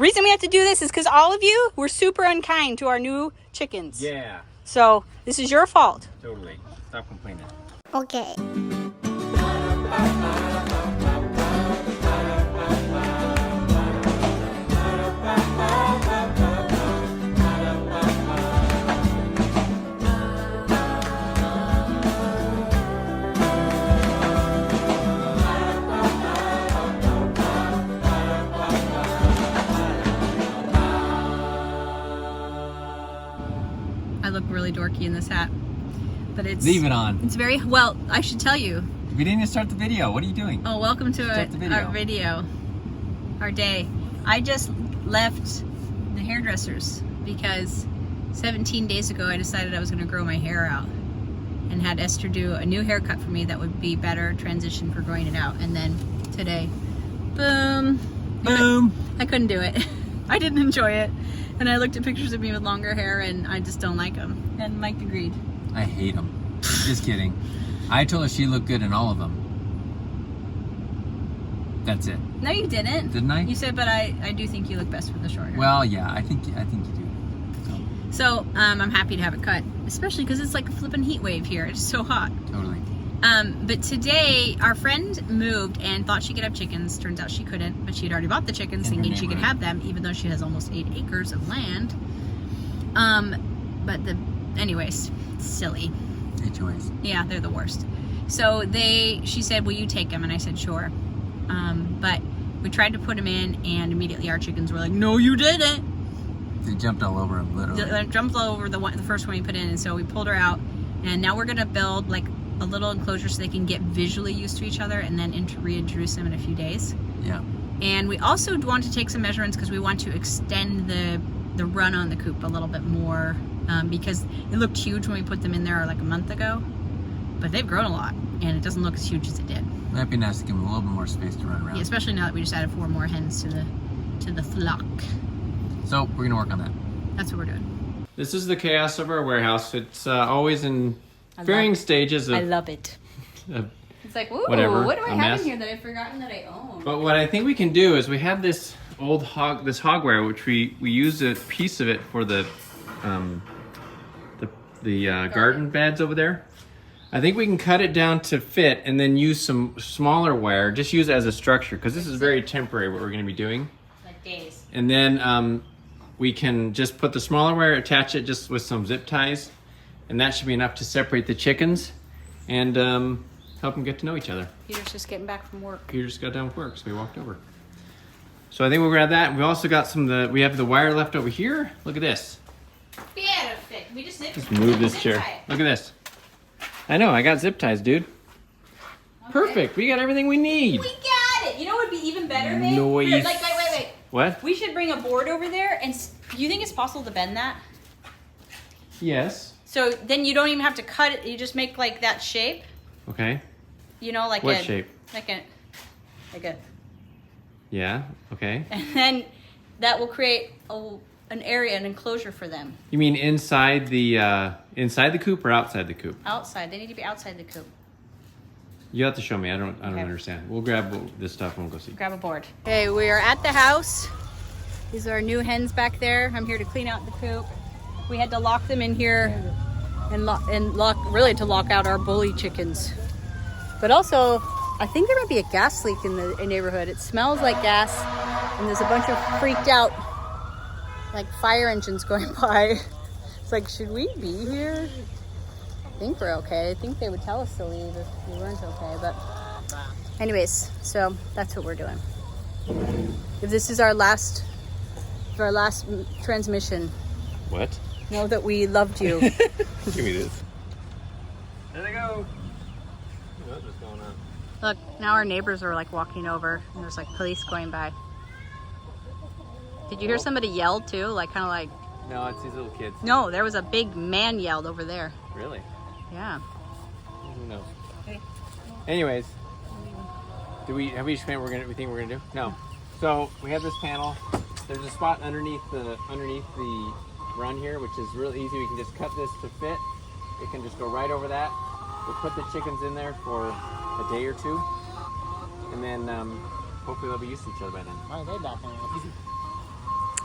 reason we have to do this is because all of you were super unkind to our new chickens. Yeah. So this is your fault. Totally. Stop complaining. Okay. I look really dorky in this hat, but it's... Leave it on. It's very, well, I should tell you. We didn't even start the video. What are you doing? Oh, welcome to our video, our day. I just left the hairdressers because 17 days ago I decided I was going to grow my hair out and had Esther do a new haircut for me that would be better transition for growing it out. And then today, boom. Boom. I couldn't do it. I didn't enjoy it. And I looked at pictures of me with longer hair and I just don't like them. And Mike agreed. I hate them. Just kidding. I told her she looked good in all of them. That's it. No, you didn't. Didn't I? You said, but I do think you look best with the short hair. Well, yeah, I think you do. So I'm happy to have it cut, especially because it's like a flipping heat wave here. It's so hot. Totally. But today our friend moved and thought she could have chickens. Turns out she couldn't, but she had already bought the chickens thinking she could have them, even though she has almost 8 acres of land. Anyways, silly. HOAs. Yeah, they're the worst. So she said, will you take them? And I said, sure. But we tried to put them in and immediately our chickens were like, no, you didn't. They jumped all over him, literally. They jumped all over the first one we put in, and so we pulled her out. And now we're gonna build like a little enclosure so they can get visually used to each other, and then reintroduce them in a few days. Yeah. And we also want to take some measurements because we want to extend the run on the coop a little bit more, because it looked huge when we put them in there like a month ago, but they've grown a lot, and it doesn't look as huge as it did. Might be nice to give them a little bit more space to run around. Yeah, especially now that we just added 4 more hens to the flock. So we're gonna work on that. That's what we're doing. This is the chaos of our warehouse. It's always in varying stages of... I love it. It's like, ooh, whatever, what do I a have mess. in here that I've forgotten that I own? But what I think we can do is we have this old hogware, which we use a piece of it for the garden beds over there. I think we can cut it down to fit and then use some smaller wire. Just use it as a structure because this is very temporary what we're going to be doing. Like days. And then we can just put the smaller wire, attach it just with some zip ties, and that should be enough to separate the chickens and help them get to know each other. Peter's just getting back from work. Peter just got done with work, so we walked over. So I think we'll grab that. We also got we have the wire left over here. Look at this. Perfect. We just Move this chair. Look at this. I know, I got zip ties, dude. Okay. Perfect. We got everything we need. We got it. You know what would be even better, babe? Noise. Here, wait. What? We should bring a board over there, and do you think it's possible to bend that? Yes. So then you don't even have to cut it. You just make like that shape. Okay. You know, like what shape? Like a. Yeah. Okay. And then that will create an area, an enclosure for them. You mean inside the coop or outside the coop? Outside. They need to be outside the coop. You have to show me. I don't understand. We'll grab this stuff and we'll go see. Grab a board. Okay, we are at the house. These are our new hens back there. I'm here to clean out the coop. We had to lock them in here and lock out our bully chickens. But also, I think there might be a gas leak in the neighborhood. It smells like gas, and there's a bunch of freaked out like fire engines going by. It's like, should we be here? I think we're okay. I think they would tell us to leave if we weren't okay, but anyways, so that's what we're doing. If this is our last transmission, What? know that we loved you. Give me this. There they go. What's going on? Look, now our neighbors are like walking over and there's like police going by. Did you hear somebody yell too? Like kind of like... No, it's these little kids. No, there was a big man yelled over there. Really? Yeah. Who knows? Okay. Anyways, have we explained what we think we're gonna do? No. So we have this panel. There's a spot underneath the run here, which is real easy. We can just cut this to fit. It can just go right over that. We'll put the chickens in there for a day or two, and then hopefully they'll be used to each other by then. Why are they back in?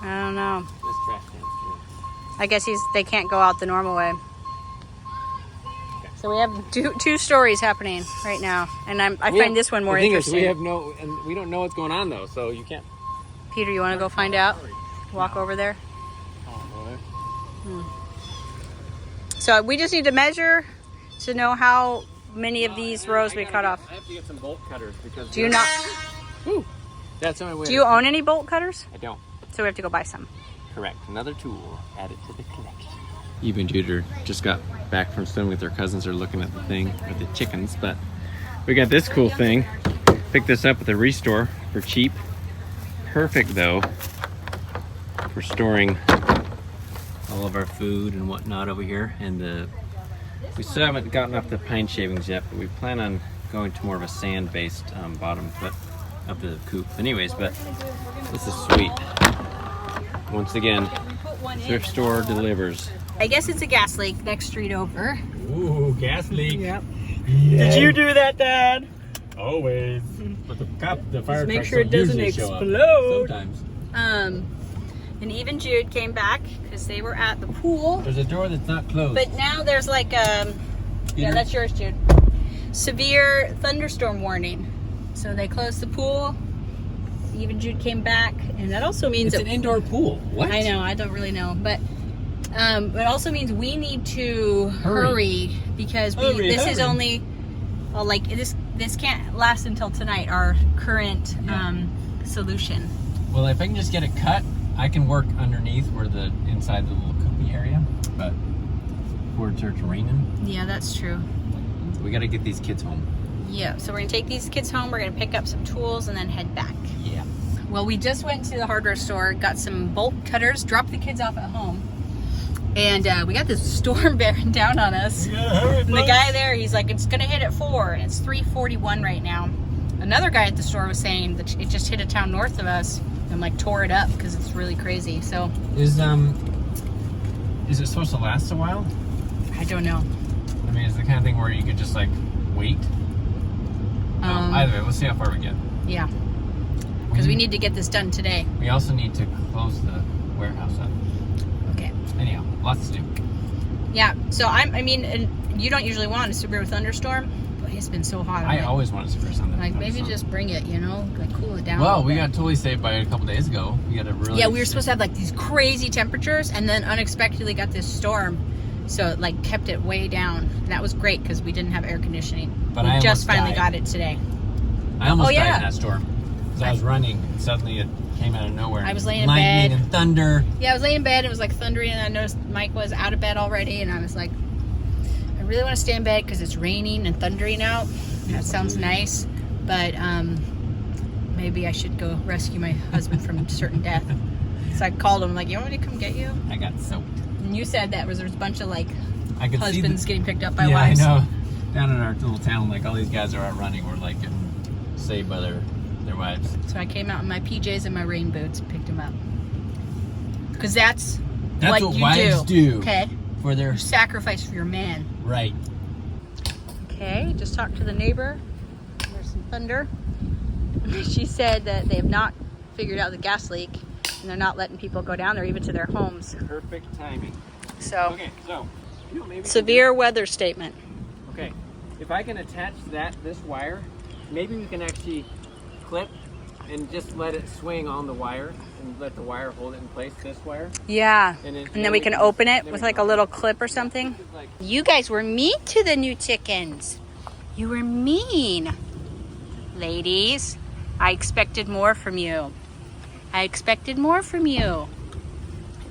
I don't know. This trash can's true. I guess they can't go out the normal way. So we have two stories happening right now, and I find this one more interesting. We don't know what's going on though, so you can't. Peter, you want to go find out? Walk over there. So we just need to measure to know how many of these rows we cut off. I have to get some bolt cutters because. Do you not? That's the only way. Do you own any bolt cutters? I don't. So we have to go buy some. Correct. Another tool added to the collection. Eve and Jude just got back from swimming with their cousins. They're looking at the thing with the chickens, but we got this cool thing. Picked this up at the Restore for cheap. Perfect though for storing all of our food and whatnot over here. And we still haven't gotten off the pine shavings yet, but we plan on going to more of a sand-based bottom of the coop. Anyways, but this is sweet. Once again, thrift store delivers. I guess it's a gas leak next street over. Ooh, gas leak. Yep. Yes. Did you do that, Dad? Always. But the fire Just make trucks sure it don't doesn't usually show up. explode. Sometimes. And even Jude came back because they were at the pool. There's a door that's not closed. But now there's like yeah, that's yours, Jude. Severe thunderstorm warning. So they closed the pool. Even Jude came back, and that also means it's an indoor pool. What? I know, I don't really know, but it also means we need to hurry because this is only this can't last until tonight. Our current solution. Well, if I can just get it cut, I can work underneath where the inside the little coopy area. But where it starts raining. Yeah, that's true. We got to get these kids home. Yeah, so we're gonna take these kids home. We're gonna pick up some tools and then head back. Yeah. Well, we just went to the hardware store, got some bolt cutters, dropped the kids off at home, and we got this storm bearing down on us. And the guy there, he's like, it's gonna hit at 4, and it's 3:41 right now. Another guy at the store was saying that it just hit a town north of us and like tore it up because it's really crazy. So is it supposed to last a while? I don't know. I mean, it's the kind of thing where you could just like wait. Either way, we'll see how far we get. Yeah. Because we need to get this done today. We also need to close the warehouse up. Okay. Anyhow, lots to do. Yeah. So I mean, and you don't usually want a severe thunderstorm, but it's been so hot. I always want a severe thunderstorm. Like maybe just bring it, you know, like cool it down. Well, we got totally saved by a couple days ago. We got a really. Yeah, we were supposed to have like these crazy temperatures, and then unexpectedly got this storm, so it like kept it way down. And that was great because we didn't have air conditioning. But we I just finally died. got it today. I almost died in that storm. Because I was running, and suddenly it came out of nowhere. I was laying in lightning bed. And thunder. Yeah, I was laying in bed. It was like thundering, and I noticed Mike was out of bed already, and I was like, I really want to stay in bed because it's raining and thundering out. That sounds nice, but maybe I should go rescue my husband from certain death. So I called him, like, you want me to come get you? I got soaked. And you said that there's a bunch of like I could husbands see getting picked up by yeah, wives. I know. Down in our little town, like all these guys are out running. We're like getting saved by their wives. So I came out in my PJs and my rain boots and picked him up. Because that's what you wives do. Okay. For their sacrifice for your man. Right. Okay, just talked to the neighbor. There's some thunder. She said that they have not figured out the gas leak and they're not letting people go down there even to their homes. Perfect timing. So, okay, so maybe severe weather statement. Okay, if I can attach this wire, maybe we can actually clip and just let it swing on the wire and let the wire hold it in place, this wire. Yeah, and then we can open it with like a little clip or something. Like, you guys were mean to the new chickens. You were mean. Ladies, I expected more from you. I expected more from you.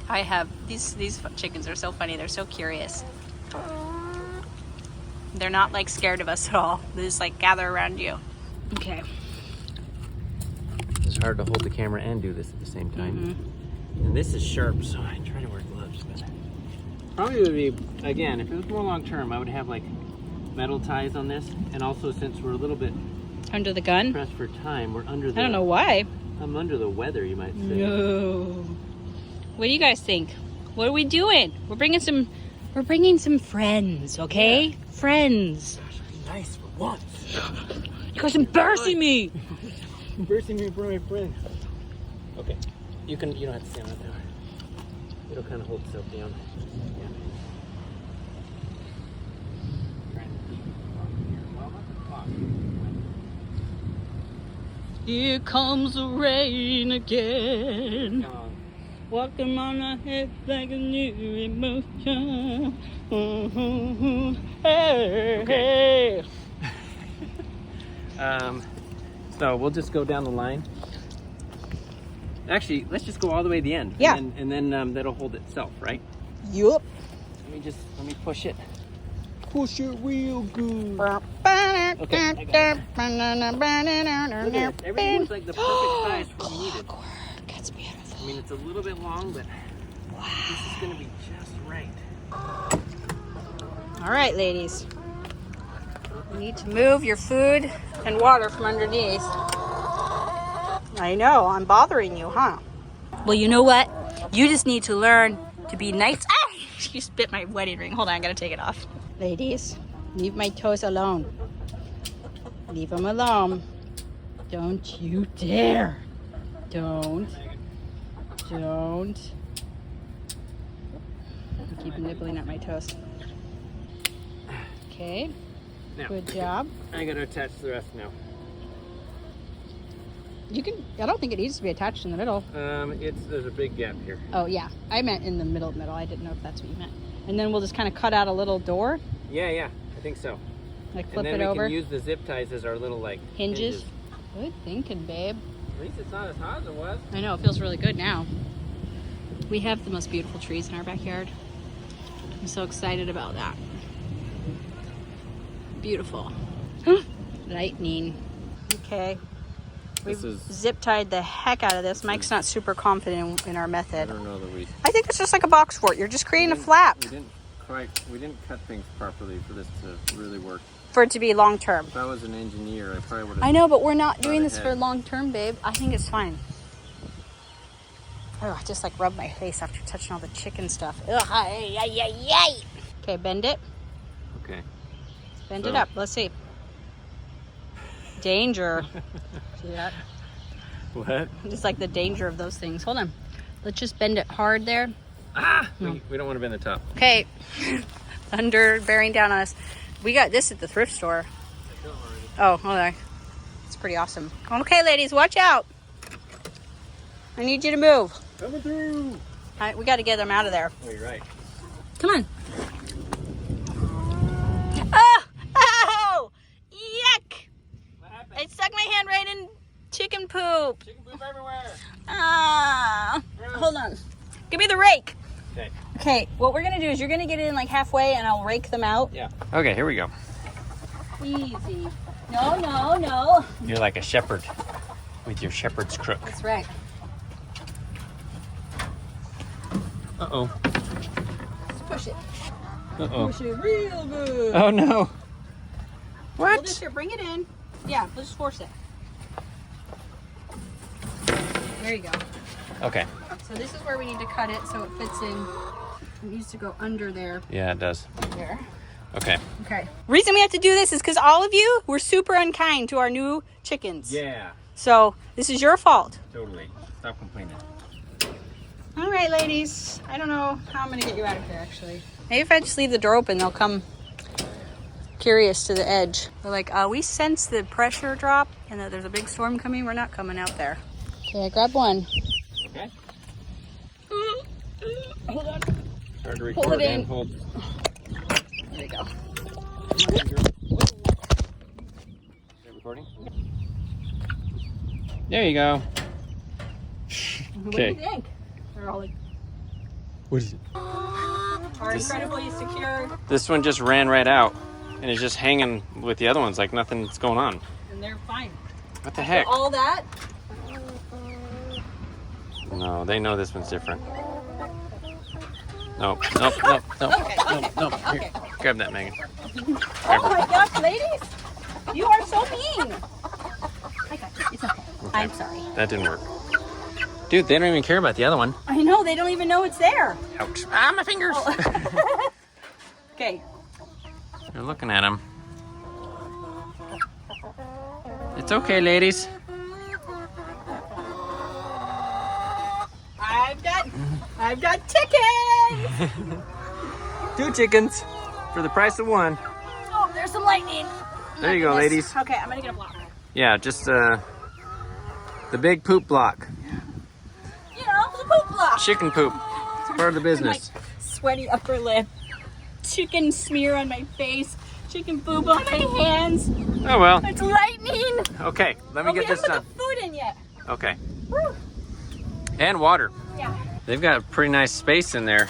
I have, these chickens are so funny. They're so curious. They're not like scared of us at all. They just like gather around you. Okay. It's hard to hold the camera and do this at the same time. Mm-hmm. And this is sharp, so I try to wear gloves. But probably would be, again, if it was more long term, I would have like metal ties on this. And also, since we're a little bit under the gun, pressed for time, we're under the. I don't know why. I'm under the weather, you might say. No. What do you guys think? What are we doing? We're bringing some friends, okay? Yeah. Friends. Gosh, be nice for once. You guys embarrassing me. Embarrassing me in front of my friends. Okay. You don't have to stand on that. It'll kind of hold itself down. Yeah. Trying to keep well, not the clock. Here comes the rain again. Come on. Walking on my head like a new emotion. Hey, Okay. hey. So we'll just go down the line. Actually, let's just go all the way to the end. Yeah. And then that'll hold itself, right? Yup. Let me push it. Push it real good. Okay, I got it. Look at it. Everything was like the perfect size for what we needed. That's beautiful. I mean, it's a little bit long, but this is going to be just right. All right, ladies. You need to move your food and water from underneath. I know, I'm bothering you, huh? Well, you know what? You just need to learn to be nice. Ah! You spit my wedding ring. Hold on, I gotta take it off. Ladies, leave my toes alone. Leave them alone. Don't you dare. Don't. I keep nibbling at my toes. Okay. Now, Good job. I got to attach the rest now. You can. I don't think it needs to be attached in the middle. There's a big gap here. Oh yeah, I meant in the middle. I didn't know if that's what you meant. And then we'll just kind of cut out a little door, Yeah, I think so. like flip and then it we over. can use the zip ties as our little like Hinges. Good thinking, babe. At least it's not as hot as it was. I know, it feels really good now. We have the most beautiful trees in our backyard. I'm so excited about that. Beautiful. Lightning. Okay. We've zip tied the heck out of this. Mike's not super confident in our I method. don't know that we. I think it's just like a box fort. You're just creating a flap We didn't cut things properly for this to really work. for it to be long term. If I was an engineer, I probably would have. I know, but we're not doing this ahead. for long term, babe. I think it's fine. Oh, I just like rubbed my face after touching all the chicken stuff. Ugh, ay, ay, ay, ay. Okay, bend it. Okay. Bend it up. Let's see. Danger. See that? What? Just like the danger of those things. Hold on. Let's just bend it hard there. Ah! No. We don't want to bend the top. Okay. Thunder bearing down on us. We got this at the thrift store. Oh, hold on. It's pretty awesome. Okay, ladies, watch out. I need you to move. Coming through. All right, we got to get them out of there. Oh, you're right. Come on. Oh! Oh! Yuck! What happened? I stuck my hand right in chicken poop. Chicken poop everywhere. Ah! Gross. Hold on. Give me the rake. Okay. Okay, what we're gonna do is you're gonna get in like halfway and I'll rake them out. Yeah. Okay, here we go. Easy. No, no, no. You're like a shepherd with your shepherd's crook. That's right. Uh-oh. Just push it. Uh-oh. Push it real good. Oh, no. We'll What? just here, bring it in. Yeah, we'll just force it. There you go. Okay. So this is where we need to cut it so it fits in. It needs to go under there. Yeah, it does. There. Okay. Okay. Reason we have to do this is because all of you were super unkind to our new chickens. Yeah, So this is your fault. totally. Stop complaining. All right, ladies. I don't know how I'm going to get you out of here, actually. Maybe if I just leave the door open, they'll come curious to the edge. They're like, we sense the pressure drop and that there's a big storm coming. We're not coming out there. Okay, I grabbed one. Okay. Hold on. Hard to Pull record it in. and hold. There you go. Is it recording? There you go. What do you think? They're all like, What is it? are incredibly secure, This one just ran right out and is just hanging with the other ones like nothing's going on. and they're fine. What the heck? All that? No, they know this one's different. Nope, nope, nope, nope, Okay, nope, nope. okay. Here, grab that, Megan. Oh my gosh, ladies! You are so mean! I got you. It's okay. I'm sorry. That didn't work. Dude, they don't even care about the other one. I know, they don't even know it's there. Ouch. Ah, my fingers. Okay. You're looking at them. It's okay, ladies. I've got chickens! 2 chickens for the price of 1. Oh, there's some lightning. There you go, ladies. Okay, I'm gonna get a block. Yeah, just the big poop block. You know, the poop block. Chicken poop. It's part of the business. My sweaty upper lip. Chicken smear on my face. Chicken poop on my hands. Oh well. It's lightning. Okay, let me get this We done. haven't put the food in yet. Okay. Woo. And water. Yeah. They've got a pretty nice space in there.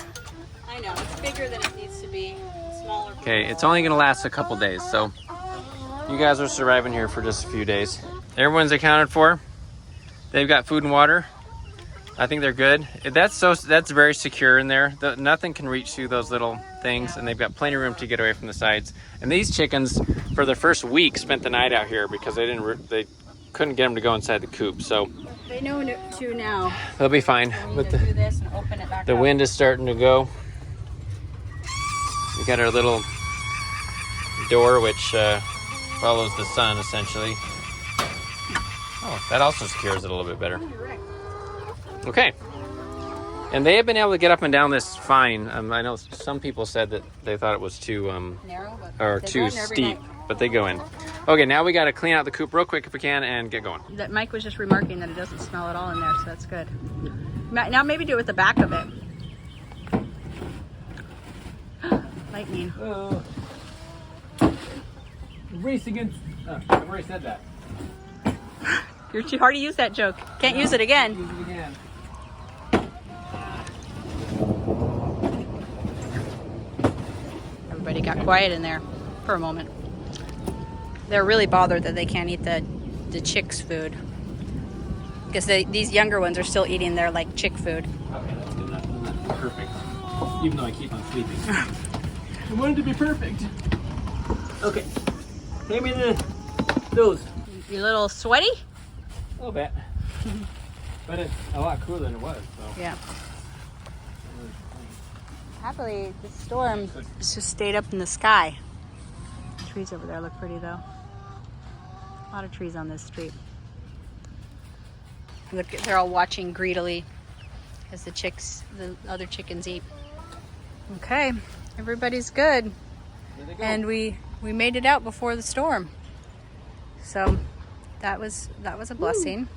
I know, it's bigger than it needs to be. Smaller. Okay, it's only gonna last a couple days, so you guys are surviving here for just a few days. Everyone's accounted for. They've got food and water. I think they're good. That's very secure in there. Nothing can reach through those little things, and they've got plenty of room to get away from the sides. And these chickens, for the first week, spent the night out here because they couldn't get them to go inside the coop. So They know to now. they'll be fine. We But need to do this and open it back the up. wind is starting to go. We got our little door, which follows the sun, essentially. Oh, that also secures it a little bit better. Okay. And they have been able to get up and down this fine. I know some people said that they thought it was too Narrow, but or they go too in every steep, night. but they go in. Okay, now we got to clean out the coop real quick if we can and get going. That Mike was just remarking that it doesn't smell at all in there, so that's good. Now maybe do it with the back of it. Lightning. Race against. I've already said that. You're too hard to use that joke. Can't use it again. Use it again. Everybody got quiet in there for a moment. They're really bothered that they can't eat the chicks' food. Because these younger ones are still eating their like chick food. Okay, that's good enough. That's perfect. Even though I keep on sleeping. I want it to be perfect. Okay. Hand me those. You little sweaty? A little bit. But it's a lot cooler than it was, so. Yeah. Happily, the storm just stayed up in the sky. The trees over there look pretty though. A lot of trees on this street. Look, they're all watching greedily as the other chickens eat. Okay, everybody's good. And we made it out before the storm. So that was a blessing.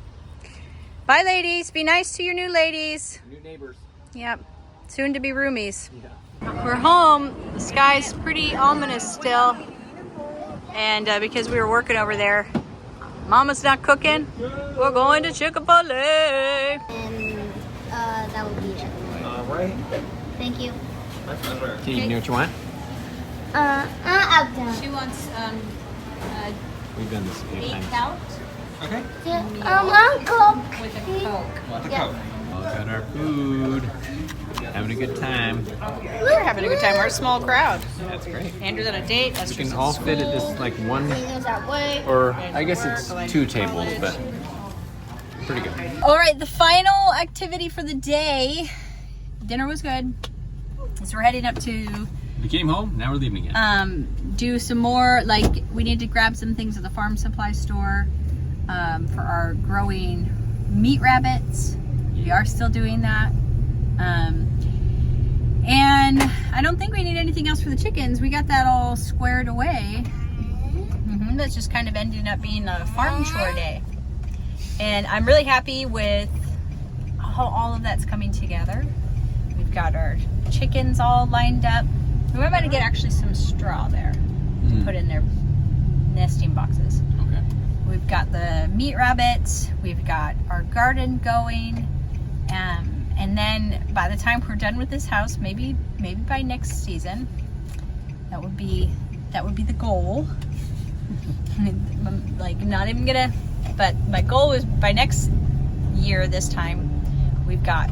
Bye, ladies. Be nice to your new ladies. New neighbors. Yep. Soon to be roomies. Yeah. We're home. The sky's pretty ominous still. And because we were working over there, Mama's not cooking. We're going to Chick-fil-A. And that would be it. All right. Thank you. Do you know what you want? Up down. She wants We've done this a few times. out Okay. Uncle. with a Coke. Want the Yeah. Coke? Look at our food. Having a good time. We're having a good time. We're a small crowd. That's great. Andrew's on a date. We Esther's can in all fit at school. this like one, Goes that way. or I guess it's 2 tables, but pretty good. All right, the final activity for the day. Dinner was good. So we're heading up to We came home, now we're leaving again. do some more, like we need to grab some things at the farm supply store for our growing meat rabbits. We are still doing that. And I don't think we need anything else for the chickens. We got that all squared away. That's just kind of ending up being a farm chore day. And I'm really happy with how all of that's coming together. We've got our chickens all lined up. We might get actually some straw there to put in their nesting boxes. Okay. We've got the meat rabbits. We've got our garden going. And then by the time we're done with this house, maybe by next season, that would be the goal. I'm like not even gonna, but my goal is by next year this time, we've got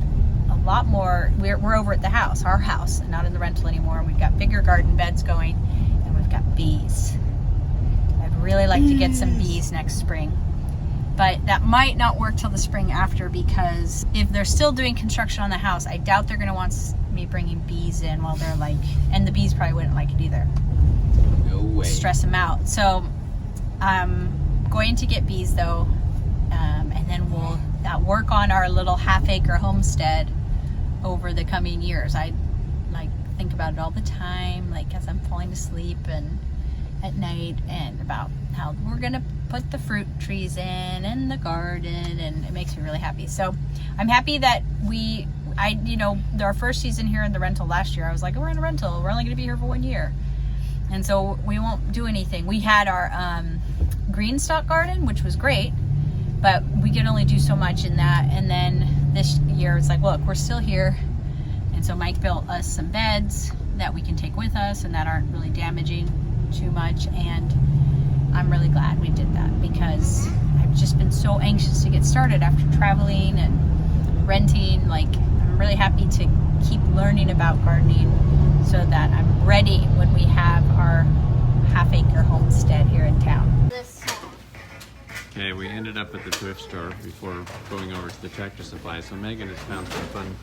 a lot more. We're over at the house, our house, and not in the rental anymore. We've got bigger garden beds going, and we've got bees. I'd really like to get some bees next spring. But that might not work till the spring after, because if they're still doing construction on the house, I doubt they're going to want me bringing bees in while they're like, and the bees probably wouldn't like it either. No way. Stress them out. So I'm going to get bees though, and then we'll work on our little half-acre homestead over the coming years. I like think about it all the time, like as I'm falling asleep and at night, and about how we're gonna put the fruit trees in and the garden, and it makes me really happy. So I'm happy that our first season here in the rental last year, I was like, we're in a rental, we're only gonna be here for 1 year, and so we won't do anything. We had our green stock garden, which was great, but we could only do so much in that. And then this year it's like, look, we're still here, and so Mike built us some beds that we can take with us and that aren't really damaging too much, and I'm really glad we did that, because I've just been so anxious to get started after traveling and renting. Like, I'm really happy to keep learning about gardening so that I'm ready when we have our half-acre homestead here in town. Okay, we ended up at the thrift store before going over to the Tractor Supply, so Megan has found some fun.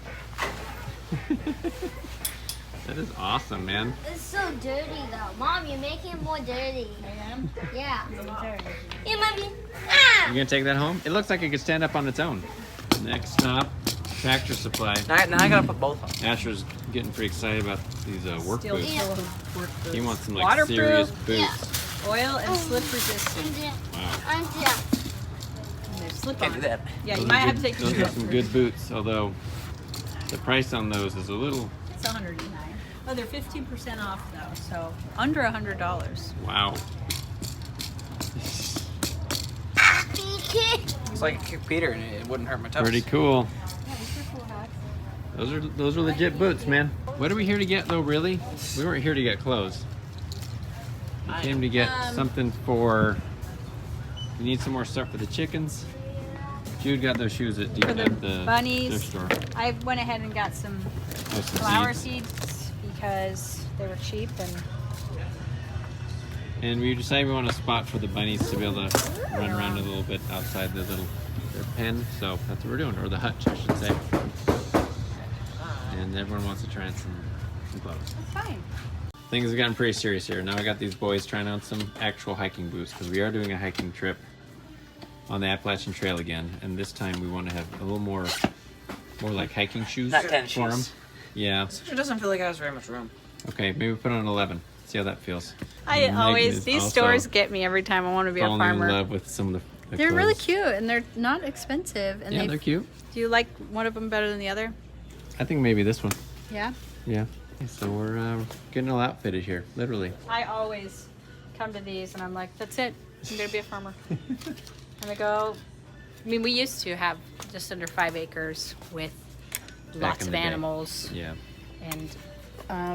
That is awesome, man. It's so dirty though. Mom, you're making it more dirty. I am? Yeah. Yeah, Mommy. Ah! You gonna take that home? It looks like it could stand up on its own. Next stop, Tractor Supply. Now I gotta put both on. Asher's getting pretty excited about these work Still boots. full of work boots. He wants some like Waterproof, serious boots. oil and slip resistant. Wow. And they're slip Can't on. do that. Yeah, you Those might are have to good- take Those the are some good boots, although the price on those is a little. It's $109. Oh, they're 15% off though, so under $100. Wow. It's like a Peter, and it wouldn't hurt my toes. Pretty cool. Yeah, these are cool hats. Those are legit boots, man. What are we here to get though, really? We weren't here to get clothes. We came to get something for. We need some more stuff for the chickens. Jude got those shoes at For the the bunnies, thrift store. I went ahead and got some Oh, some flower seeds. seeds because they were cheap, And we decided we want a spot for the bunnies to be able to run around a little bit outside their pen. So that's what we're doing, or the hutch, I should say. And everyone wants to try on some clothes. that's fine. Things have gotten pretty serious here. Now I got these boys trying on some actual hiking boots, because we are doing a hiking trip on the Appalachian Trail again, and this time we want to have a little more like hiking shoes Not for 10 them. shoes. Yeah. It doesn't feel like it has very much room. Okay, maybe put on 11. See how that feels. I Megan always, is these also stores get me every time I want to be a falling in farmer. love with some of the They're really clothes. cute and they're not expensive. And Yeah, they're cute. Do you like one of them better than the other? I think maybe this one. Yeah. Yeah. So we're getting all outfitted here, literally. I always come to these and I'm like, that's it. I'm gonna be a farmer. And I go. I mean, we used to have just under 5 acres with Back lots in of the day. animals, Yeah. and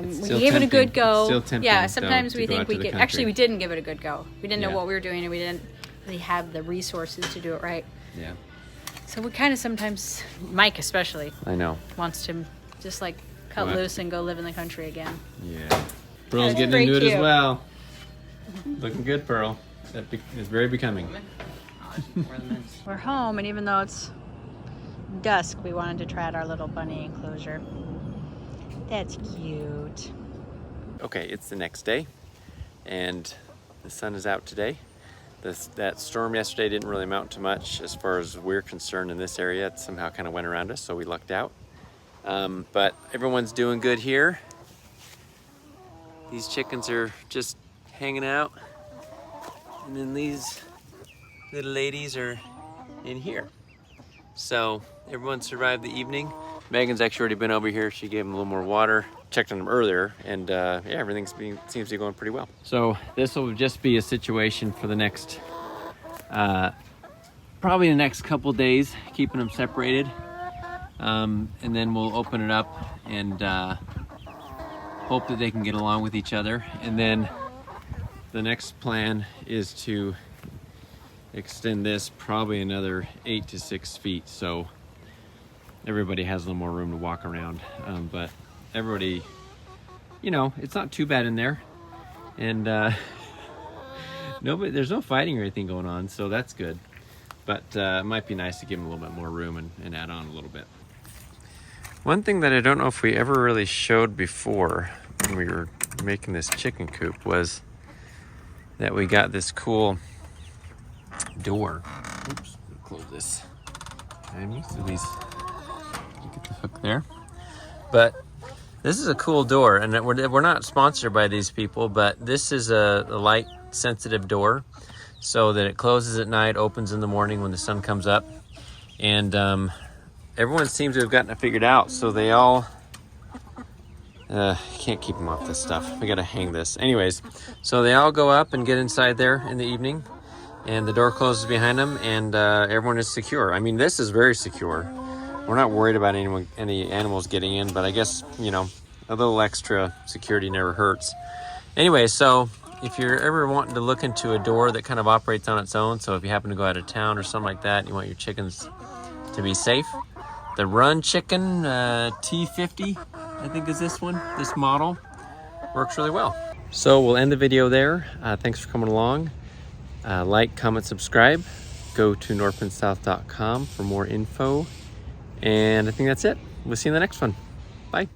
It's we still gave it a good tempting. It's go. still tempting, yeah, though, sometimes to we go think out we to the could. country. Actually, we didn't give it a good go. We didn't know Yeah. what we were doing, and we didn't really have the resources to do it right. Yeah. So we kind of sometimes, Mike especially, I know. wants to just like cut Go out. loose and go live in the country again. Yeah. Pearl's That's getting pretty into it as cute. well. Looking good, Pearl. It's very becoming. We're home, and even though it's dusk, we wanted to try out our little bunny enclosure. That's cute. Okay, it's the next day, and the sun is out today. That storm yesterday didn't really amount to much as far as we're concerned in this area. It somehow kind of went around us, so we lucked out. But everyone's doing good here. These chickens are just hanging out, and then these little ladies are in here. So everyone survived the evening. Megan's actually already been over here. She gave them a little more water. Checked on them earlier, and yeah, everything seems to be going pretty well. So this will just be a situation for the next, probably the next couple days, keeping them separated, and then we'll open it up and hope that they can get along with each other. And then the next plan is to extend this probably another 8 to 6 feet, so everybody has a little more room to walk around. But everybody, you know, it's not too bad in there, and there's no fighting or anything going on, so that's good. But it might be nice to give them a little bit more room and add on a little bit. One thing that I don't know if we ever really showed before when we were making this chicken coop was that we got this cool door. Oops, close this. And so these, you get the hook there. But this is a cool door, and we're not sponsored by these people, but this is a light sensitive door so that it closes at night, opens in the morning when the sun comes up. And everyone seems to have gotten it figured out, so they all can't keep them off this stuff. We gotta hang this. Anyways, so they all go up and get inside there in the evening, and the door closes behind them, and everyone is secure. I mean, this is very secure. We're not worried about any animals getting in, but I guess, you know, a little extra security never hurts. Anyway, so if you're ever wanting to look into a door that kind of operates on its own, so if you happen to go out of town or something like that, and you want your chickens to be safe, the Run Chicken T50, I think is this one, this model, works really well. So we'll end the video there. Thanks for coming along. Like, comment, subscribe. Go to knorppandsouth.com for more info. And I think that's it. We'll see you in the next one. Bye.